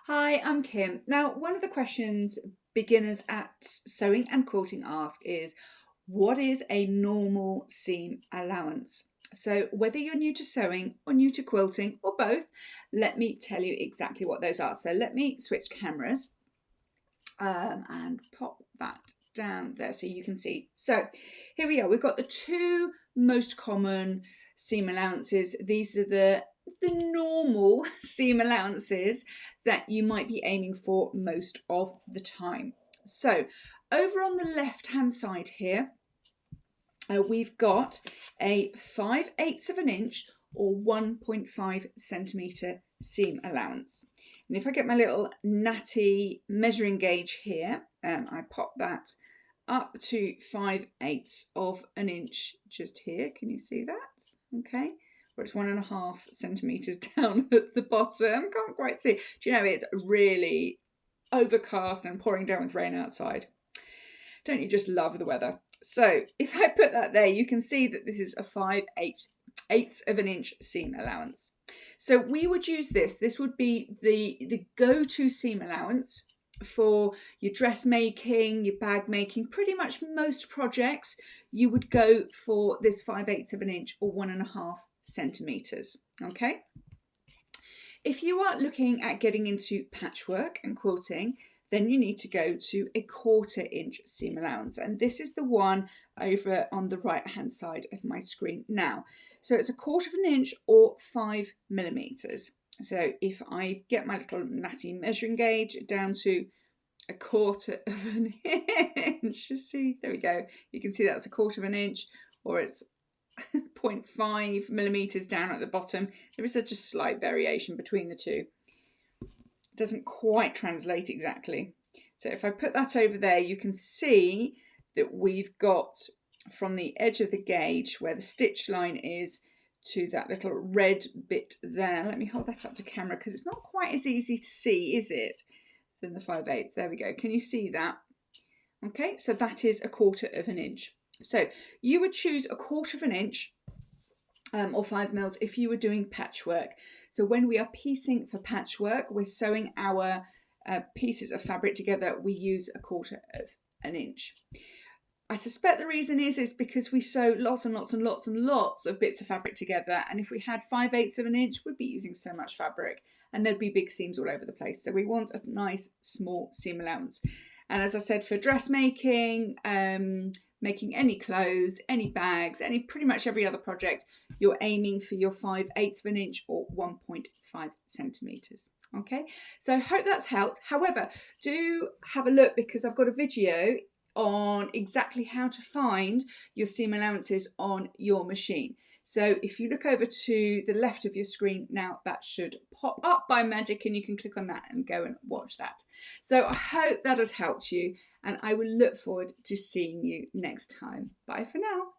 Hi, I'm Kim. Now, one of the questions beginners at sewing and quilting ask is, what is a normal seam allowance? So whether you're new to sewing or new to quilting or both, let me tell you exactly what those are. So let me switch cameras and pop that down there so you can see. So here we are. We've got the two most common seam allowances. These are the normal seam allowances that you might be aiming for most of the time. So over on the left hand side here, we've got a 5/8 of an inch or 1.5 centimetre seam allowance. And if I get my little natty measuring gauge here, I pop that up to 5/8 of an inch just here. Can you see that? Okay. Where it's 1.5 centimetres down at the bottom. Can't quite see. Do you know, it's really overcast and pouring down with rain outside. Don't you just love the weather? So if I put that there, you can see that this is a 5/8 of an inch seam allowance. So we would use this. This would be the go-to seam allowance for your dressmaking, your bag making, pretty much most projects. You would go for this 5/8 of an inch or 1.5 centimeters. Okay. If you are looking at getting into patchwork and quilting, then you need to go to a 1/4 inch seam allowance. And this is the one over on the right hand side of my screen now. So it's a 1/4 of an inch or 5 millimeters. So if I get my little natty measuring gauge down to a 1/4 of an inch, see, there we go. You can see that's a 1/4 of an inch, or it's 0.5 millimeters down at the bottom. There is such a slight variation between the two. It doesn't quite translate exactly. So if I put that over there, you can see that we've got from the edge of the gauge where the stitch line is to that little red bit there. Let me hold that up to camera because it's not quite as easy to see, is it, than the 5/8. There we go. Can you see that? Okay, so that is a 1/4 of an inch. So you would choose a 1/4 of an inch or 5 mils if you were doing patchwork. So when we are piecing for patchwork, we're sewing our pieces of fabric together, we use a 1/4 of an inch. I suspect the reason is because we sew lots and lots and lots and lots of bits of fabric together, and if we had 5/8 of an inch, we'd be using so much fabric and there'd be big seams all over the place. So we want a nice small seam allowance. And as I said, for dressmaking, making any clothes, any bags, pretty much every other project, you're aiming for your 5/8 of an inch or 1.5 centimeters. Okay, so I hope that's helped. However, do have a look because I've got a video on exactly how to find your seam allowances on your machine. So if you look over to the left of your screen now, that should pop up by magic and you can click on that and go and watch that. So I hope that has helped you and I will look forward to seeing you next time. Bye for now.